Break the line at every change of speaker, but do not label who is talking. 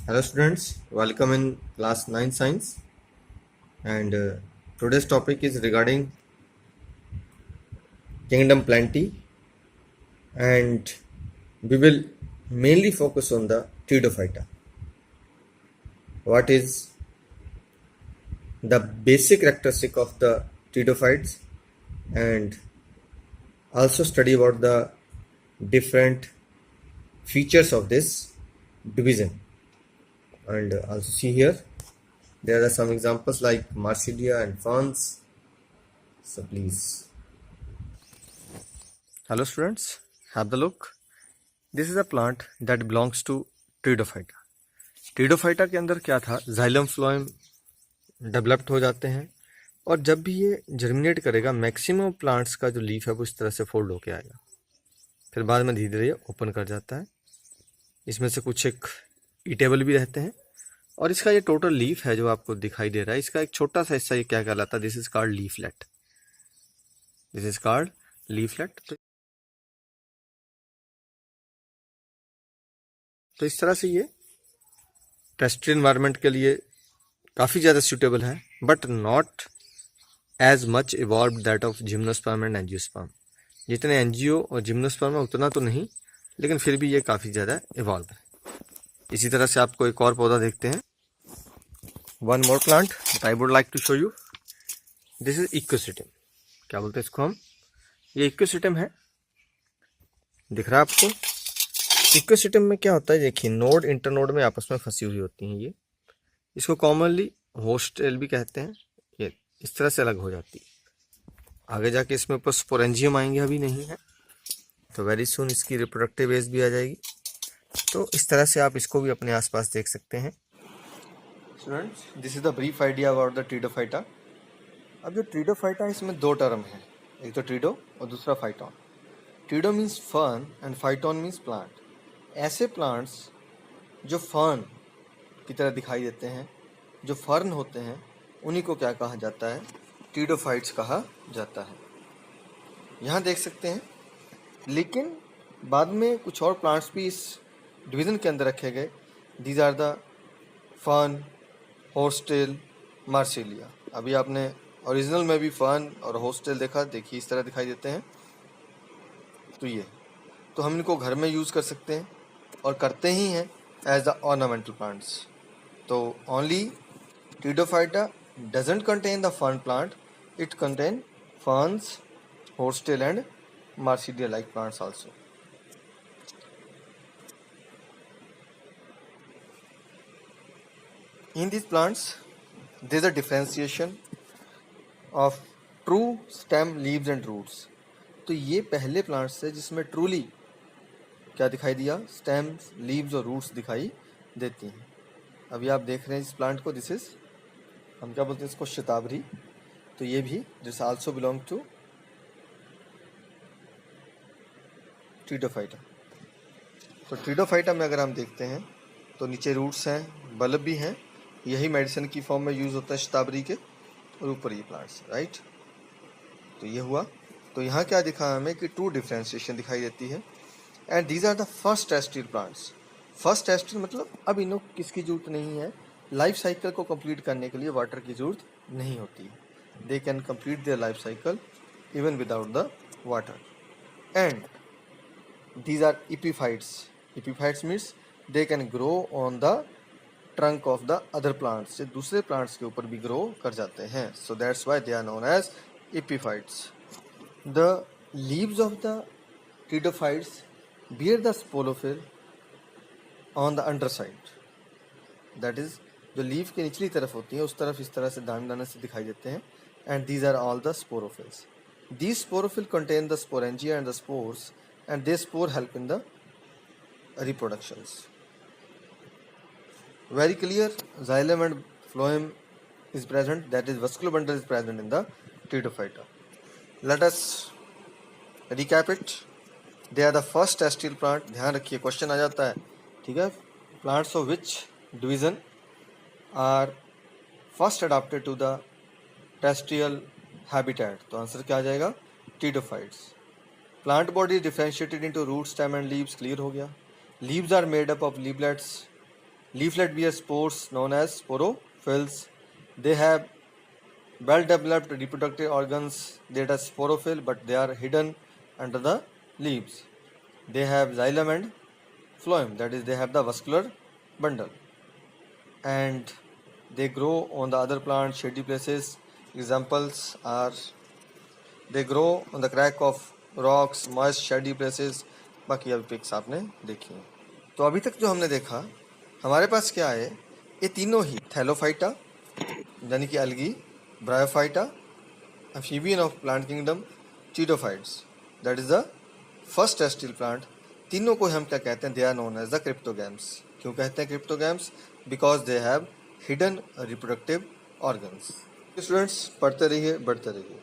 Hello students, welcome in class 9 science and today's topic is regarding kingdom plenty and we will mainly focus on the pteridophyta. What is the basic characteristic of the pteridophytes and also study about the different features of this division and also see here there are some examples like Marsilia and ferns. So please. Hello students, have the look. This is a plant that belongs to Pteridophyta. Pteridophyta के अंदर क्या था, xylem phloem developed हो जाते हैं और जब भी ये जर्मिनेट करेगा मैक्सिमम प्लांट्स का जो लीफ है वो इस तरह से फोल्ड होके आएगा, फिर बाद में धीरे धीरे ओपन कर जाता है। इसमें से कुछ एक ईटेबल भी रहते हैं और इसका ये टोटल लीफ है जो आपको दिखाई दे रहा है, इसका एक छोटा सा हिस्सा ये क्या कहलाता है, this is called leaflet. This is called leaflet. तो इस तरह से ये टेरेस्ट्रियल एनवायरनमेंट के लिए काफ़ी ज़्यादा सूटेबल है, but not as much evolve that of gymnosperm and angiosperm. जितने एंजियो और जिम्नोस्पर्म है उतना तो नहीं, लेकिन फिर भी ये काफ़ी ज़्यादा इवॉल्व है। इसी तरह से आपको एक और पौधा देखते हैं, one more plant that I would like to show you. This is ecosystem. क्या बोलते हैं इसको हम, ये इकोसिस्टम है, दिख रहा है आपको। इकोसिस्टम में क्या होता है, देखिए नोड इंटरनोड में आपस में फंसी हुई होती हैं ये, इसको कॉमनली होस्टेल भी कहते हैं। ये इस तरह से अलग हो जाती है, आगे जाके इसमें ऊपर स्पोरेंजियम आएंगे, अभी नहीं है तो वेरी सुन इसकी रिप्रोडक्टिव एज भी आ जाएगी। तो इस तरह से आप इसको भी अपने आसपास देख सकते हैं। Students, this is the brief idea about the pteridophyta. अब जो ट्रीडोफाइटा इसमें दो टर्म है, एक तो ट्रीडो और दूसरा phyton. Pterido means fern and phyton means plant. ऐसे प्लांट्स जो फर्न की तरह दिखाई देते हैं, जो फर्न होते हैं, उन्हीं को क्या कहा जाता है, ट्रीडोफाइट्स कहा जाता है। यहाँ देख सकते हैं, लेकिन बाद में कुछ और प्लांट्स भी इस डिवीज़न के अंदर रखे गए। These are the fern, horsetail, Marsilea. अभी आपने ओरिजिनल में भी फर्न और होस्टेल देखा, देखिए इस तरह दिखाई देते हैं। तो ये तो हम इनको घर में यूज़ कर सकते हैं और करते ही हैं एज द ऑर्नामेंटल प्लांट्स। तो only pteridophyta doesn't contain the fern plant, it contain ferns, horsetail and marsilia like plants also. In these plants there is a differentiation of true stem, leaves and roots. तो ये पहले plants है जिसमें truly क्या दिखाई दिया, stems, leaves और roots दिखाई देती हैं। अभी आप देख रहे हैं इस प्लांट को, दिस इज, हम क्या बोलते हैं इसको, शतावरी। तो ये भी दिस आल्सो बिलोंग टू ट्रीडोफाइटा। तो ट्रीडोफाइटा में अगर हम देखते हैं तो नीचे रूट्स हैं, बल्ब भी हैं, यही मेडिसिन की फॉर्म में यूज़ होता है शतावरी के, और ऊपर ये प्लांट्स, राइट। तो ये हुआ। तो यहाँ क्या दिखा हमें कि ट्रू डिफ्रेंशिएशन दिखाई देती है। And these are the first terrestrial plants. First terrestrial मतलब अब इन्हों किसकी जरूरत नहीं है, लाइफ साइकिल को कंप्लीट करने के लिए वाटर की जरूरत नहीं होती है। They can complete their life cycle even without the water. And these are epiphytes. Epiphytes means they can grow on the trunk of the other plants. से दूसरे plants के ऊपर भी grow कर जाते हैं. So that's why they are known as epiphytes. The leaves of the pteridophytes bear the sporophyll on the underside. That is, जो leaf की निचली तरफ होती है उस तरफ इस तरह से दाने दाने से दिखाई देते हैं. And these are all the sporophylls. These sporophyll contain the sporangia and the spores, and they spore help in the reproductions. Very clear, xylem and phloem is present, that is vascular bundle is present in the pteridophyta. Let us recap it. They are the first terrestrial plant. ध्यान रखिए, question आ जाता है, ठीक है। Plants of which division are first adapted to the terrestrial habitat? तो answer क्या आ जाएगा, pteridophytes. Plant body is differentiated into root, stem and leaves, clear हो गया. Leaves are made up of leaflets. leaflet bear spores known as sporophylls. They have well-developed reproductive organs that are sporophyll, but they are hidden under the leaves. They have xylem and phloem, that is, they have the vascular bundle, and they grow on the other plants, shady places. Examples are they grow on the crack of rocks, moist shady places. बाकी अभी pics आपने देखी हैं। तो अभी तक जो हमने देखा, हमारे पास क्या है, ये तीनों ही थैलोफाइटा यानी कि algae, bryophyta, amphibian of plant kingdom, pteridophytes, that is the first terrestrial plant. तीनों को हम क्या कहते हैं, they are known as the cryptogams. क्यों कहते हैं cryptogams? Because they have hidden reproductive organs. Students, पढ़ते रहिए, बढ़ते रहिए।